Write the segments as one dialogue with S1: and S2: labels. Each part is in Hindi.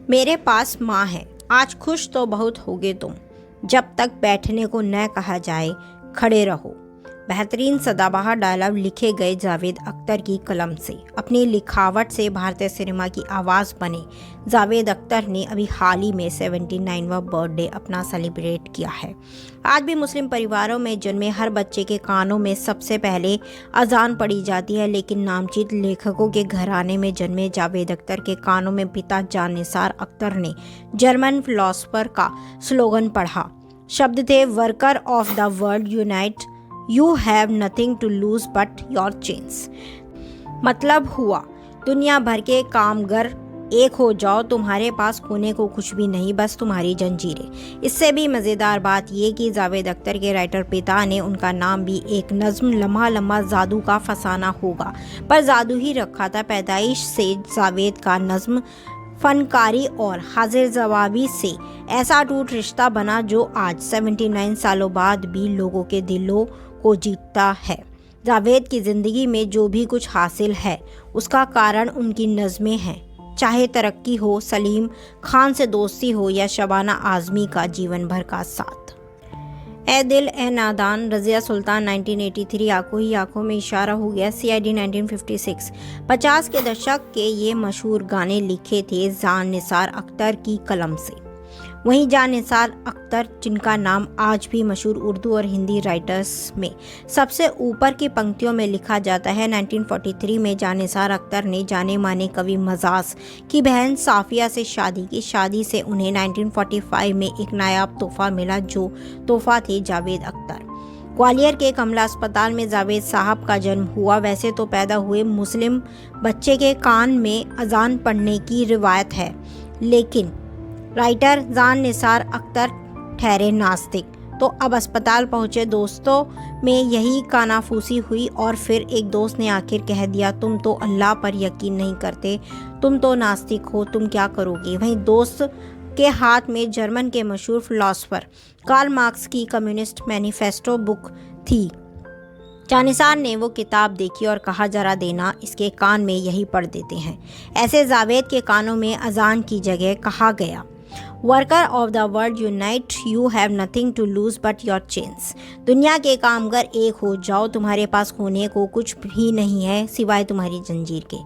S1: मेरे पास माँ है, आज खुश तो बहुत होगे तुम, जब तक बैठने को न कहा जाए खड़े रहो। बेहतरीन सदाबहार डायलॉग लिखे गए जावेद अख्तर की कलम से। अपनी लिखावट से भारतीय सिनेमा की आवाज़ बने जावेद अख्तर ने अभी हाल ही में 79वां बर्थडे अपना सेलिब्रेट किया है। आज भी मुस्लिम परिवारों में जन्मे हर बच्चे के कानों में सबसे पहले अजान पढ़ी जाती है, लेकिन नामचीन लेखकों के घराने में जन्मे जावेद अख्तर के कानों में पिता जान निसार अख्तर ने जर्मन फिलोसोफर का स्लोगन पढ़ा। शब्द थे, worker of the world unite, you have nothing to lose but your chains. मतलब हुआ, दुनिया भर के कामगर एक हो जाओ, तुम्हारे पास खोने को कुछ भी नहीं, बस तुम्हारी जंजीरें। इससे भी मज़ेदार बात यह कि जावेद अख्तर के राइटर पिता ने उनका नाम भी एक नज्म लम्हा लम्हा जादू का फसाना होगा पर जादू ही रखा था। पैदाइश से जावेद का नज्म फनकारी और हाजिर जवाबी से ऐसा टूट रिश्ता बना जो आज 79 सालों बाद भी लोगों के दिलों को जीतता है। जावेद की ज़िंदगी में जो भी कुछ हासिल है उसका कारण उनकी नज़में हैं, चाहे तरक्की हो, सलीम खान से दोस्ती हो या शबाना आज़मी का जीवन भर का साथ। ए दिल ए नादान, रज़िया सुल्तान 1983, आंखों ही आंखों में इशारा हो गया, CID 1956। 50 के दशक के ये मशहूर गाने लिखे थे जान निसार अख्तर की कलम से। वहीं जान निसार अख्तर, जिनका नाम आज भी मशहूर उर्दू और हिंदी राइटर्स में सबसे ऊपर की पंक्तियों में लिखा जाता है। 1943 में जान निसार अख्तर ने जाने माने कवि मजाज की बहन साफिया से शादी की। शादी से उन्हें 1945 में एक नायाब तोहफा मिला, जो तोहफा थे जावेद अख्तर। ग्वालियर के कमला अस्पताल में जावेद साहब का जन्म हुआ। वैसे तो पैदा हुए मुस्लिम बच्चे के कान में अजान पढ़ने की रिवायत है, लेकिन राइटर जान निसार अख्तर ठहरे नास्तिक। तो अब अस्पताल पहुंचे दोस्तों में यही कानाफूसी हुई और फिर एक दोस्त ने आखिर कह दिया, तुम तो अल्लाह पर यकीन नहीं करते, तुम तो नास्तिक हो, तुम क्या करोगे। वहीं दोस्त के हाथ में जर्मन के मशहूर फिलोसोफर कार्ल मार्क्स की कम्युनिस्ट मैनिफेस्टो बुक थी। जान निसार ने वो किताब देखी और कहा, जरा देना, इसके कान में यही पढ़ देते हैं। ऐसे जावेद के कानों में अजान की जगह कहा गया, worker of the world unite, you have nothing to lose but your chains. दुनिया के कामगर एक हो जाओ, तुम्हारे पास खोने को कुछ भी नहीं है सिवाय तुम्हारी जंजीर के।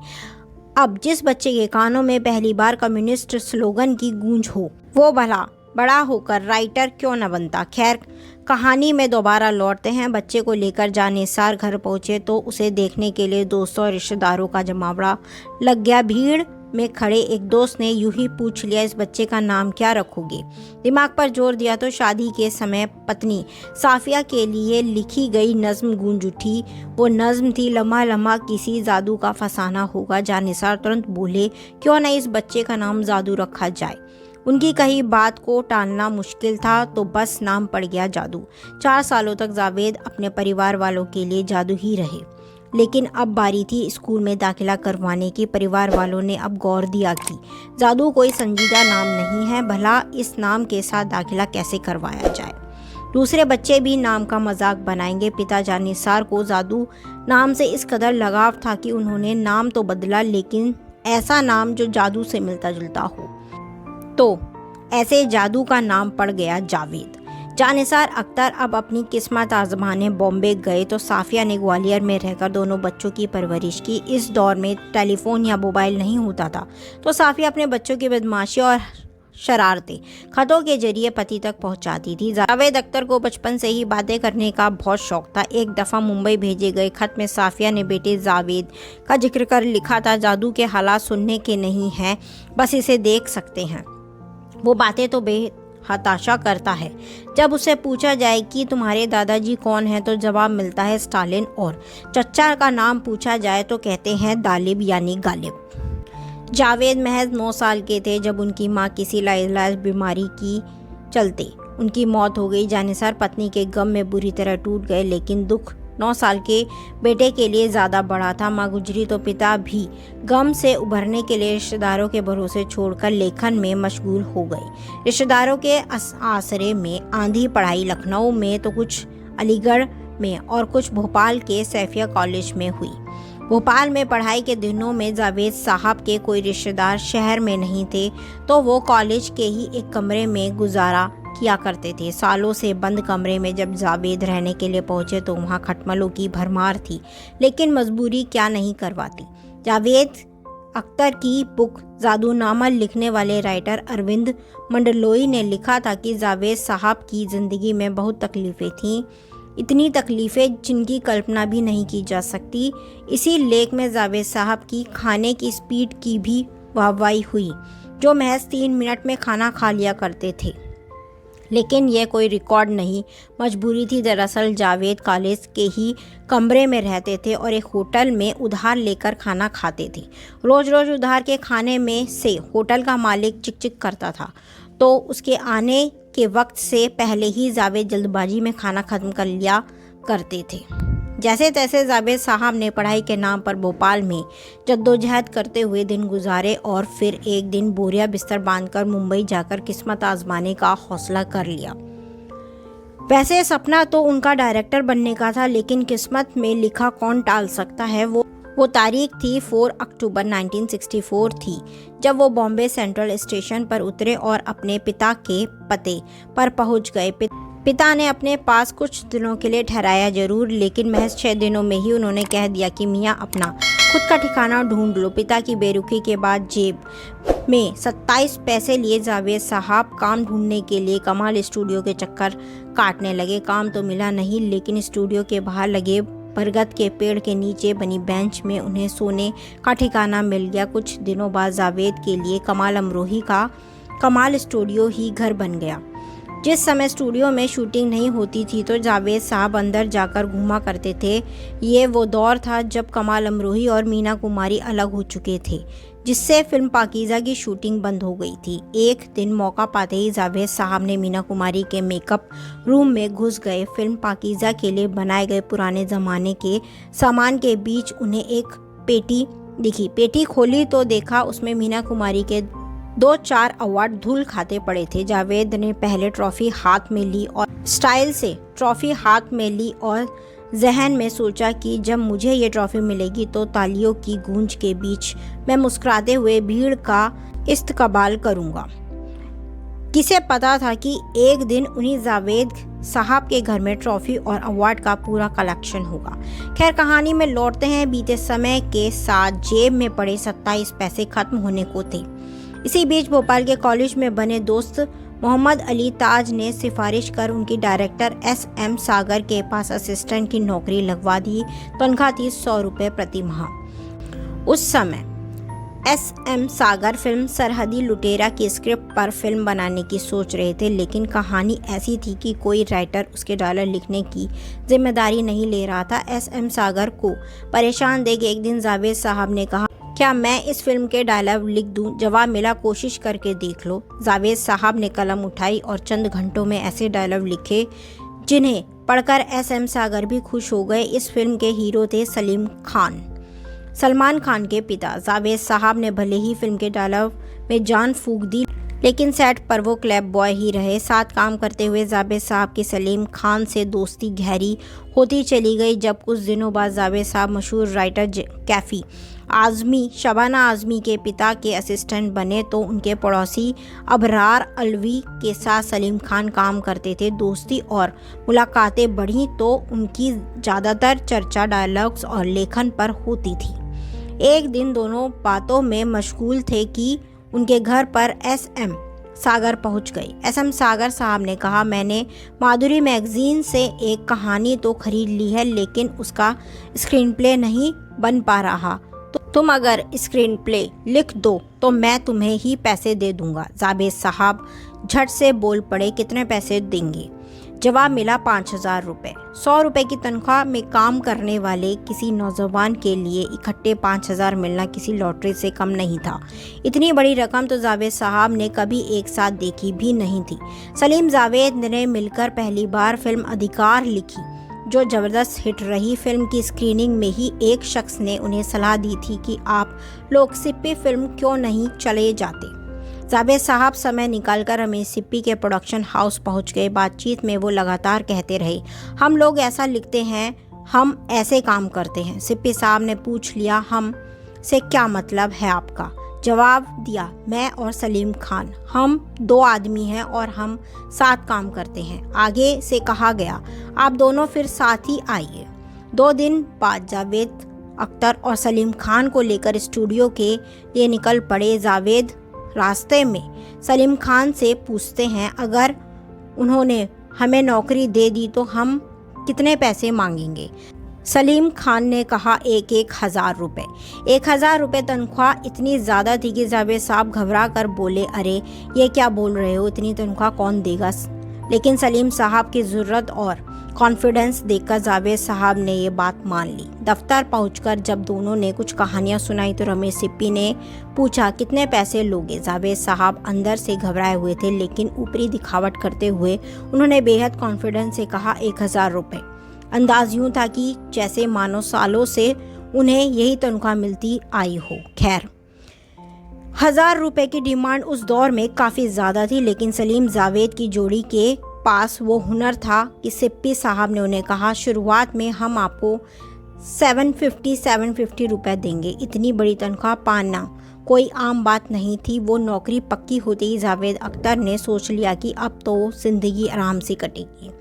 S1: अब जिस बच्चे के कानों में पहली बार कम्युनिस्ट स्लोगन की गूंज हो, वो भला बड़ा होकर राइटर क्यों न बनता। खैर, कहानी में दोबारा लौटते हैं। बच्चे को लेकर जान निसार घर पहुंचे तो उसे देखने के लिए दोस्तों और रिश्तेदारों का जमावड़ा लग गया। भीड़ में खड़े एक दोस्त ने यूं ही पूछ लिया, इस बच्चे का नाम क्या रखोगे। दिमाग पर जोर दिया तो शादी के समय पत्नी साफिया के लिए लिखी गई नज्म गूंज उठी। वो नज्म थी, लम्हा लम्हा किसी जादू का फसाना होगा। जान निसार तुरंत बोले, क्यों न इस बच्चे का नाम जादू रखा जाए। उनकी कही बात को टालना मुश्किल था, तो बस नाम पड़ गया जादू। 4 सालों तक जावेद अपने परिवार वालों के लिए जादू ही रहे, लेकिन अब बारी थी स्कूल में दाखिला करवाने की। परिवार वालों ने अब गौर दिया कि जादू कोई संजीदा नाम नहीं है, भला इस नाम के साथ दाखिला कैसे करवाया जाए। दूसरे बच्चे भी नाम का मजाक बनाएंगे। पिता जान निसार को जादू नाम से इस कदर लगाव था कि उन्होंने नाम तो बदला, लेकिन ऐसा नाम जो जादू से मिलता जुलता हो। तो ऐसे जादू का नाम पड़ गया जावेद। जान निसार अख्तर अब अपनी किस्मत आजमाने बॉम्बे गए तो साफिया ने ग्वालियर में रहकर दोनों बच्चों की परवरिश की। इस दौर में टेलीफोन या मोबाइल नहीं होता था, तो साफिया अपने बच्चों की बदमाशी और शरारतें खतों के जरिए पति तक पहुंचाती थी। जावेद अख्तर को बचपन से ही बातें करने का बहुत शौक था। एक दफ़ा मुंबई भेजे गए खत में साफिया ने बेटे जावेद का जिक्र कर लिखा था, जादू के हालात सुनने के नहीं हैं, बस इसे देख सकते हैं। वो बातें तो बेहद हताशा करता है। जब उसे पूछा जाए कि तुम्हारे दादाजी कौन हैं, तो जवाब मिलता है स्टालिन, और चच्चा का नाम पूछा जाए तो कहते हैं दालिब यानी गालिब। जावेद महज 9 साल के थे जब उनकी मां किसी लाइलाज बीमारी की चलते उनकी मौत हो गई। जान निसार पत्नी के गम में बुरी तरह टूट गए, लेकिन दुख 9 साल के बेटे के लिए ज़्यादा बड़ा था। माँ गुजरी तो पिता भी गम से उभरने के लिए रिश्तेदारों के भरोसे छोड़कर लेखन में मशगूल हो गए। रिश्तेदारों के आसरे में आंधी पढ़ाई लखनऊ में, तो कुछ अलीगढ़ में और कुछ भोपाल के सैफिया कॉलेज में हुई। भोपाल में पढ़ाई के दिनों में जावेद साहब के कोई रिश्तेदार शहर में नहीं थे, तो वो कॉलेज के ही एक कमरे में गुजारा किया करते थे। सालों से बंद कमरे में जब जावेद रहने के लिए पहुंचे तो वहां खटमलों की भरमार थी, लेकिन मजबूरी क्या नहीं करवाती। जावेद अख्तर की बुक जादूनामा लिखने वाले राइटर अरविंद मंडलोई ने लिखा था कि जावेद साहब की ज़िंदगी में बहुत तकलीफ़ें थीं, इतनी तकलीफ़ें जिनकी कल्पना भी नहीं की जा सकती। इसी लेख में जावेद साहब की खाने की स्पीड की भी वाहवाही हुई, जो महज 3 मिनट में खाना खा लिया करते थे। लेकिन यह कोई रिकॉर्ड नहीं, मजबूरी थी। दरअसल जावेद कॉलेज के ही कमरे में रहते थे और एक होटल में उधार लेकर खाना खाते थे। रोज़ रोज़ उधार के खाने में से होटल का मालिक चिक करता था, तो उसके आने के वक्त से पहले ही जावेद जल्दबाजी में खाना ख़त्म कर लिया करते थे। जैसे तैसे जावेद साहब ने पढ़ाई के नाम पर भोपाल में जद्दोजहद करते हुए दिन गुजारे और फिर एक दिन बोरिया बिस्तर बांधकर मुंबई जाकर किस्मत आजमाने का हौसला कर लिया। वैसे सपना तो उनका डायरेक्टर बनने का था, लेकिन किस्मत में लिखा कौन टाल सकता है। वो तारीख थी 4 अक्टूबर 1964 थी, जब वो बॉम्बे सेंट्रल स्टेशन पर उतरे और अपने पिता के पते पर पहुंच गए। पिता ने अपने पास कुछ दिनों के लिए ठहराया जरूर, लेकिन महज 6 दिनों में ही उन्होंने कह दिया कि मियाँ अपना खुद का ठिकाना ढूंढ लो। पिता की बेरुखी के बाद जेब में 27 पैसे लिए जावेद साहब काम ढूंढने के लिए कमाल स्टूडियो के चक्कर काटने लगे। काम तो मिला नहीं, लेकिन स्टूडियो के बाहर लगे बरगद के पेड़ के नीचे बनी बेंच में उन्हें सोने का ठिकाना मिल गया। कुछ दिनों बाद जावेद के लिए कमाल अमरोही का कमाल स्टूडियो ही घर बन गया। जिस समय स्टूडियो में शूटिंग नहीं होती थी तो जावेद साहब अंदर जाकर घूमा करते थे। ये वो दौर था जब कमाल अमरोही और मीना कुमारी अलग हो चुके थे, जिससे फिल्म पाकीज़ा की शूटिंग बंद हो गई थी। एक दिन मौका पाते ही जावेद साहब ने मीना कुमारी के मेकअप रूम में घुस गए। फिल्म पाकीज़ा के लिए बनाए गए पुराने ज़माने के सामान के बीच उन्हें एक पेटी दिखी। पेटी खोली तो देखा उसमें मीना कुमारी के 2-4 अवार्ड धूल खाते पड़े थे। जावेद ने पहले ट्रॉफी हाथ में ली और स्टाइल से ट्रॉफी हाथ में ली और जहन में सोचा कि जब मुझे ये ट्रॉफी मिलेगी तो तालियों की गूंज के बीच मैं मुस्कुराते हुए भीड़ का इस्तकबाल करूंगा। किसे पता था कि एक दिन उन्हीं जावेद साहब के घर में ट्रॉफी और अवार्ड का पूरा कलेक्शन होगा। खैर, कहानी में लौटते हैं। बीते समय के साथ जेब में पड़े 27 पैसे खत्म होने को थे। इसी बीच भोपाल के कॉलेज में बने दोस्त मोहम्मद अली ताज ने सिफारिश कर उनकी डायरेक्टर SM सागर के पास असिस्टेंट की नौकरी लगवा दी। तनख्वाह थी 100 रुपये प्रति माह। उस समय SM सागर फिल्म सरहदी लुटेरा की स्क्रिप्ट पर फिल्म बनाने की सोच रहे थे, लेकिन कहानी ऐसी थी कि कोई राइटर उसके डायलॉग लिखने की जिम्मेदारी नहीं ले रहा था। SM सागर को परेशान देख एक दिन जावेद साहब ने कहा, क्या मैं इस फिल्म के डायलॉग लिख दूं? जवाब मिला, कोशिश करके देख लो। जावेद साहब ने कलम उठाई और चंद घंटों में ऐसे डायलॉग लिखे जिन्हें पढ़कर SM सागर भी खुश हो गए। इस फिल्म के हीरो थे सलमान खान के पिता। जावेद साहब ने भले ही फिल्म के डायलॉग में जान फूंक दी, लेकिन सेट पर वो क्लैप बॉय ही रहे। साथ काम करते हुए जावेद साहब की सलीम खान से दोस्ती गहरी होती चली गई। जब कुछ दिनों बाद जावेद साहब मशहूर राइटर कैफी आज़मी शबाना आज़मी के पिता के असिस्टेंट बने तो उनके पड़ोसी अबरार अलवी के साथ सलीम खान काम करते थे। दोस्ती और मुलाकातें बढ़ी तो उनकी ज़्यादातर चर्चा डायलॉग्स और लेखन पर होती थी। एक दिन दोनों बातों में मशगूल थे कि उनके घर पर SM सागर पहुंच गए। SM सागर साहब ने कहा, मैंने माधुरी मैगजीन से एक कहानी तो खरीद ली है, लेकिन उसका स्क्रीन प्ले नहीं बन पा रहा। तो तुम अगर स्क्रीन प्ले लिख दो तो मैं तुम्हें ही पैसे दे दूंगा। जावेद साहब झट से बोल पड़े, कितने पैसे देंगे? जवाब मिला, 5000 रुपये। 100 रुपये की तनख्वाह में काम करने वाले किसी नौजवान के लिए इकट्ठे 5000 मिलना किसी लॉटरी से कम नहीं था। इतनी बड़ी रकम तो जावेद साहब ने कभी एक साथ देखी भी नहीं थी। सलीम जावेद ने मिलकर पहली बार फिल्म अधिकार लिखी, जो ज़बरदस्त हिट रही। फिल्म की स्क्रीनिंग में ही एक शख्स ने उन्हें सलाह दी थी कि आप लोग सिप्पी फिल्म क्यों नहीं चले जाते। जावेद साहब समय निकालकर रमेश सिप्पी के प्रोडक्शन हाउस पहुंच गए। बातचीत में वो लगातार कहते रहे, हम लोग ऐसा लिखते हैं, हम ऐसे काम करते हैं। सिप्पी साहब ने पूछ लिया, हम से क्या मतलब है आपका? जवाब दिया, मैं और सलीम खान, हम 2 आदमी हैं और हम साथ काम करते हैं। आगे से कहा गया, आप दोनों फिर साथ ही आइए। 2 दिन बाद जावेद अख्तर और सलीम खान को लेकर स्टूडियो के लिए निकल पड़े। जावेद रास्ते में सलीम खान से पूछते हैं, अगर उन्होंने हमें नौकरी दे दी तो हम कितने पैसे मांगेंगे? सलीम खान ने कहा, 1,000 रुपये। 1,000 रुपये तनख्वाह इतनी ज़्यादा थी कि जावेद साहब घबरा कर बोले, अरे ये क्या बोल रहे हो, इतनी तनख्वाह कौन देगा? लेकिन सलीम साहब की ज़रूरत और कॉन्फिडेंस देखकर जावेद साहब ने ये बात मान ली। दफ्तर पहुंचकर जब दोनों ने कुछ कहानियां सुनाई तो रमेश सिप्पी ने पूछा, कितने पैसे लोगे? जावेद साहब अंदर से घबराए हुए थे, लेकिन ऊपरी दिखावट करते हुए उन्होंने बेहद कॉन्फिडेंस से कहा, 1,000 रुपये। अंदाज यूं था कि जैसे मानो सालों से उन्हें यही तनख्वाह मिलती आई हो। खैर, 1,000 रुपये की डिमांड उस दौर में काफ़ी ज़्यादा थी, लेकिन सलीम जावेद की जोड़ी के पास वो हुनर था कि सिप्पी साहब ने उन्हें कहा, शुरुआत में हम आपको 750 रुपये देंगे। इतनी बड़ी तनख्वाह पाना कोई आम बात नहीं थी। वो नौकरी पक्की होते ही जावेद अख्तर ने सोच लिया कि अब तो ज़िंदगी आराम से कटेगी।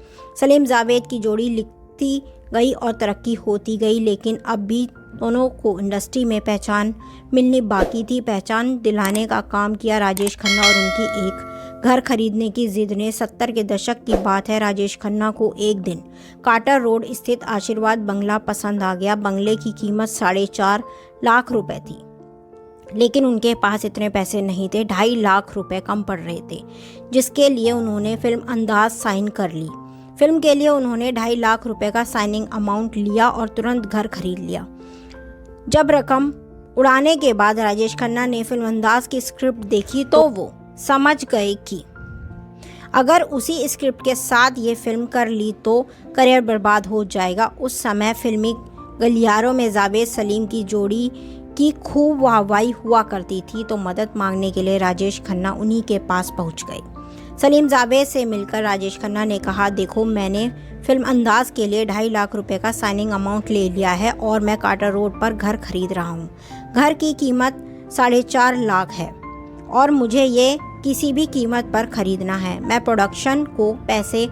S1: सलीम जावेद की जोड़ी लिखती गई और तरक्की होती गई, लेकिन अब भी दोनों को इंडस्ट्री में पहचान मिलनी बाकी थी। पहचान दिलाने का काम किया राजेश खन्ना और उनकी एक घर खरीदने की जिद ने। 70 के दशक की बात है। राजेश खन्ना को एक दिन कार्टर रोड स्थित आशीर्वाद बंगला पसंद आ गया। बंगले की कीमत 4.5 लाख रुपए थी, लेकिन उनके पास इतने पैसे नहीं थे। 2.5 लाख रुपए कम पड़ रहे थे, जिसके लिए उन्होंने फिल्म अंदाज साइन कर ली। फिल्म के लिए उन्होंने 2.5 लाख रुपए का साइनिंग अमाउंट लिया और तुरंत घर खरीद लिया। जब रकम उड़ाने के बाद राजेश खन्ना ने फिल्म अंदाज की स्क्रिप्ट देखी तो वो समझ गए कि अगर उसी स्क्रिप्ट के साथ ये फिल्म कर ली तो करियर बर्बाद हो जाएगा। उस समय फिल्मी गलियारों में जावेद सलीम की जोड़ी की खूब वाहवाही हुआ करती थी, तो मदद मांगने के लिए राजेश खन्ना उन्हीं के पास पहुंच गए। सलीम जावेद से मिलकर राजेश खन्ना ने कहा, देखो मैंने फिल्म अंदाज के लिए 2.5 लाख रुपए का साइनिंग अमाउंट ले लिया है और मैं कार्टर रोड पर घर खरीद रहा हूँ। घर की कीमत 4.5 लाख है और मुझे ये किसी भी कीमत पर खरीदना है। मैं प्रोडक्शन को पैसे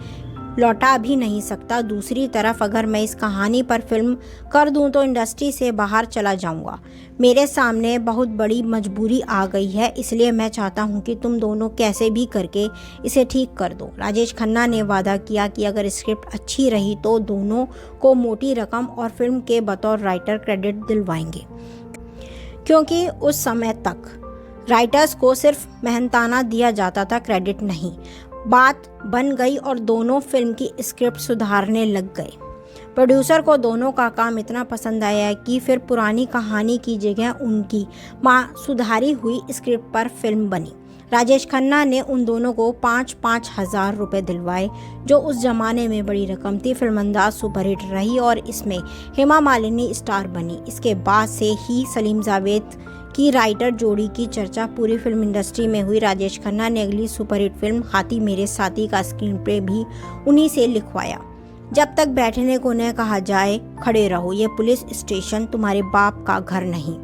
S1: लौटा भी नहीं सकता। दूसरी तरफ अगर मैं इस कहानी पर फिल्म कर दूं तो इंडस्ट्री से बाहर चला जाऊंगा। मेरे सामने बहुत बड़ी मजबूरी आ गई है, इसलिए मैं चाहता हूं कि तुम दोनों कैसे भी करके इसे ठीक कर दो। राजेश खन्ना ने वादा किया कि अगर स्क्रिप्ट अच्छी रही तो दोनों को मोटी रकम और फिल्म के बतौर राइटर क्रेडिट दिलवाएंगे, क्योंकि उस समय तक राइटर्स को सिर्फ मेहनताना दिया जाता था, क्रेडिट नहीं। बात बन गई और दोनों फिल्म की स्क्रिप्ट सुधारने लग गए। प्रोड्यूसर को दोनों का काम इतना पसंद आया कि फिर पुरानी कहानी की जगह उनकी सुधारी हुई स्क्रिप्ट पर फिल्म बनी। राजेश खन्ना ने उन दोनों को 5-5 हज़ार रुपये दिलवाए, जो उस जमाने में बड़ी रकम थी। फिल्म अंदाज सुपरहिट रही और इसमें हेमा मालिनी स्टार बनी। इसके बाद से ही सलीम जावेद की राइटर जोड़ी की चर्चा पूरी फिल्म इंडस्ट्री में हुई। राजेश खन्ना ने अगली सुपरहिट फिल्म हाथी मेरे साथी का स्क्रीन प्ले भी उन्हीं से लिखवाया। जब तक बैठने को न कहा जाए खड़े रहो, ये पुलिस स्टेशन तुम्हारे बाप का घर नहीं।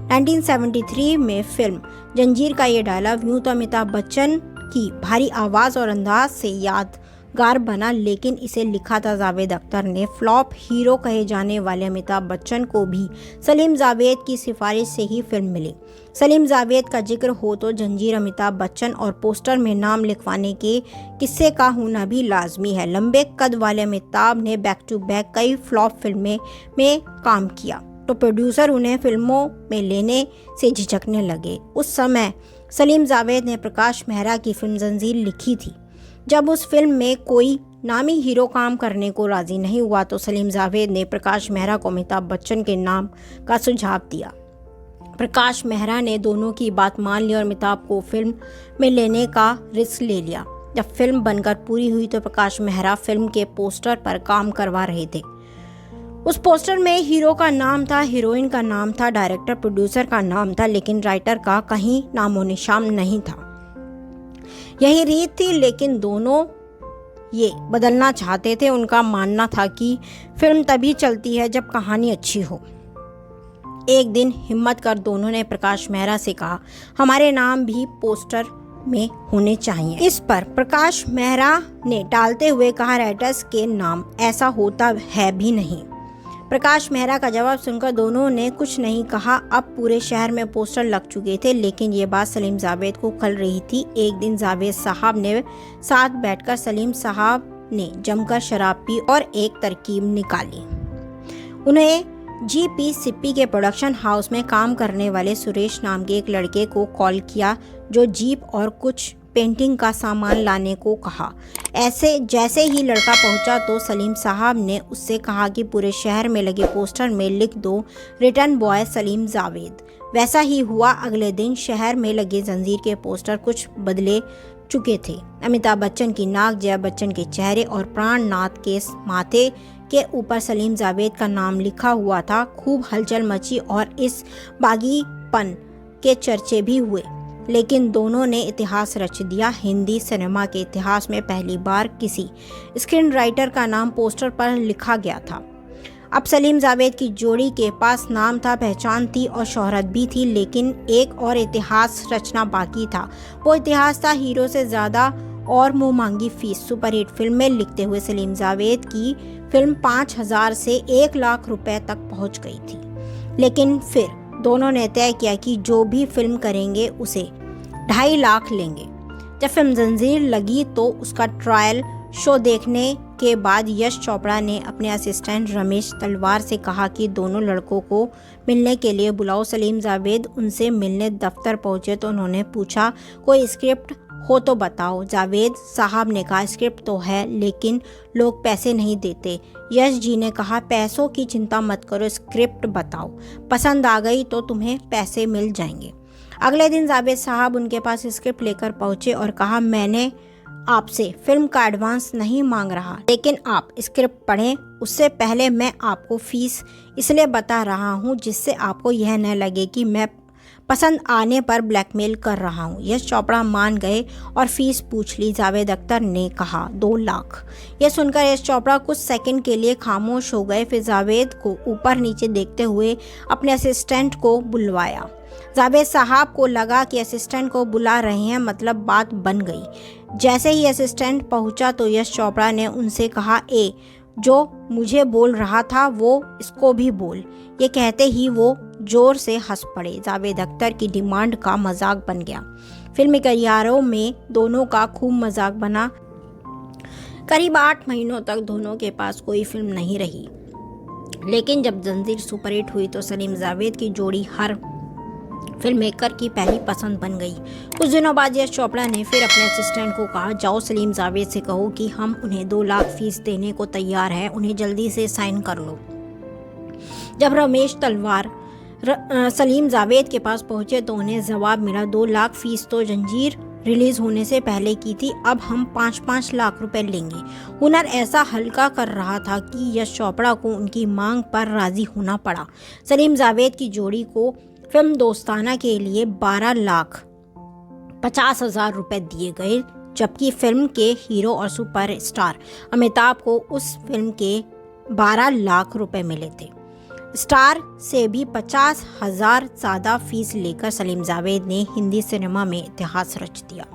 S1: 1973 में फिल्म जंजीर का ये डायलॉग यूं तो अमिताभ बच्चन की भारी आवाज़ और अंदाज से यादगार बना, लेकिन इसे लिखा था जावेद अख्तर ने। फ्लॉप हीरो कहे जाने वाले अमिताभ बच्चन को भी सलीम जावेद की सिफारिश से ही फिल्म मिली। सलीम जावेद का जिक्र हो तो जंजीर, अमिताभ बच्चन और पोस्टर में नाम लिखवाने के किस्से का होना भी लाजमी है। लंबे कद वाले अमिताभ ने बैक टू बैक कई फ्लॉप फिल्में में काम किया, तो प्रोड्यूसर उन्हें फिल्मों में लेने से झिझकने लगे। उस समय सलीम जावेद ने प्रकाश मेहरा की फिल्म जंजीर लिखी थी। जब उस फिल्म में कोई नामी हीरो काम करने को राजी नहीं हुआ तो सलीम जावेद ने प्रकाश मेहरा को अमिताभ बच्चन के नाम का सुझाव दिया। प्रकाश मेहरा ने दोनों की बात मान ली और अमिताभ को फिल्म में लेने का रिस्क ले लिया। जब फिल्म बनकर पूरी हुई तो प्रकाश मेहरा फिल्म के पोस्टर पर काम करवा रहे थे। उस पोस्टर में हीरो का नाम था, हीरोइन का नाम था, डायरेक्टर प्रोड्यूसर का नाम था, लेकिन राइटर का कहीं नामो निशान नहीं था। यही रीत थी, लेकिन दोनों ये बदलना चाहते थे। उनका मानना था कि फिल्म तभी चलती है जब कहानी अच्छी हो। एक दिन हिम्मत कर दोनों ने प्रकाश मेहरा से कहा, हमारे नाम भी पोस्टर में होने चाहिए। इस पर प्रकाश मेहरा ने टालते हुए कहा, राइटर्स के नाम ऐसा होता है भी नहीं। प्रकाश मेहरा का जवाब सुनकर दोनों ने कुछ नहीं कहा। अब पूरे शहर में पोस्टर लग चुके थे, लेकिन ये बात सलीम जावेद को खल रही थी। एक दिन जावेद साहब ने साथ बैठकर सलीम साहब ने जमकर शराब पी और एक तरकीब निकाली। उन्हें जीपी सिप्पी के प्रोडक्शन हाउस में काम करने वाले सुरेश नाम के एक लड़के को कॉल किया, जो जीप और कुछ पेंटिंग का सामान लाने को कहा। जैसे ही लड़का पहुंचा तो सलीम साहब ने उससे कहा कि पूरे शहर में लगे पोस्टर में लिख दो, रिटर्न बॉय सलीम जावेद। वैसा ही हुआ। अगले दिन शहर में लगे जंजीर के पोस्टर कुछ बदले चुके थे। अमिताभ बच्चन की नाक, जया बच्चन के चेहरे और प्राणनाथ के माथे के ऊपर सलीम जावेद का नाम लिखा हुआ था। खूब हलचल मची और इस बागीपन के चर्चे भी हुए। लेकिन दोनों ने इतिहास रच दिया। हिंदी सिनेमा के इतिहास में पहली बार किसी स्क्रीन राइटर का नाम पोस्टर पर लिखा गया था। अब सलीम जावेद की जोड़ी के पास नाम था, पहचान थी और शोहरत भी थी, लेकिन एक और इतिहास रचना बाकी था। वो इतिहास था हीरो से ज़्यादा और मुंह मांगी फीस। सुपरहिट फिल्में लिखते हुए सलीम जावेद की फिल्म 5,000 से 1 लाख रुपए तक पहुंच गई थी। लेकिन फिर दोनों ने तय किया कि जो भी फिल्म करेंगे उसे 2.5 लाख लेंगे। जब फिल्म जंजीर लगी तो उसका ट्रायल शो देखने के बाद यश चोपड़ा ने अपने असिस्टेंट रमेश तलवार से कहा कि दोनों लड़कों को मिलने के लिए बुलाओ। सलीम जावेद उनसे मिलने दफ्तर पहुंचे तो उन्होंने पूछा, कोई स्क्रिप्ट हो तो बताओ। जावेद साहब ने कहा, स्क्रिप्ट तो है लेकिन लोग पैसे नहीं देते। यश जी ने कहा, पैसों की चिंता मत करो, स्क्रिप्ट बताओ, पसंद आ गई तो तुम्हें पैसे मिल जाएंगे। अगले दिन जावेद साहब उनके पास स्क्रिप्ट लेकर पहुंचे और कहा, मैंने आपसे फिल्म का एडवांस नहीं मांग रहा, लेकिन आप स्क्रिप्ट पढ़ें। उससे पहले मैं आपको फीस इसलिए बता रहा हूँ जिससे आपको यह न लगे कि मैं पसंद आने पर ब्लैकमेल कर रहा हूँ। यश चोपड़ा मान गए और फीस पूछ ली। जावेद अख्तर ने कहा 2 लाख। यह सुनकर यश चोपड़ा कुछ सेकंड के लिए खामोश हो गए। फिर जावेद को ऊपर नीचे देखते हुए अपने असिस्टेंट को बुलवाया। जावेद साहब को लगा कि असिस्टेंट को बुला रहे हैं, मतलब बात बन गई। जैसे ही असिस्टेंट पहुंचा तो यश चोपड़ा ने उनसे कहा, जो मुझे बोल रहा था वो इसको भी बोल। ये कहते ही वो जोर से हंस पड़े। जावेद अख्तर की डिमांड का मजाक बन गया। फिल्मी करियरों में दोनों का खूब मजाक बना। करीब 8 महीनों तक दोनों के पास कोई फिल्म नहीं रही। लेकिन जब जंजीर सुपरहिट हुई तो सलीम जावेद की जोड़ी हर फिल्म मेकर की पहली पसंद बन गई। कुछ दिनों बाद यश चोपड़ा ने फिर अपने असिस्टेंट को कहा, जाओ सलीम जावेद से कहो कि हम उन्हें 2 लाख फीस देने को तैयार हैं, उन्हें जल्दी से साइन कर लो। जब रमेश तलवार सलीम जावेद के पास पहुंचे तो उन्हें जवाब मिला, 2 लाख फीस तो जंजीर रिलीज होने से पहले की थी, अब हम 5-5 लाख रुपए लेंगे। हुनर ऐसा हल्का कर रहा था कि यश चोपड़ा को उनकी मांग पर राजी होना पड़ा। सलीम जावेद की जोड़ी को फिल्म दोस्ताना के लिए 12,50,000 रुपए दिए गए, जबकि फिल्म के हीरो और सुपरस्टार अमिताभ को उस फिल्म के 12 लाख रुपए मिले थे। स्टार से भी 50,000 ज़्यादा फीस लेकर सलीम जावेद ने हिंदी सिनेमा में इतिहास रच दिया।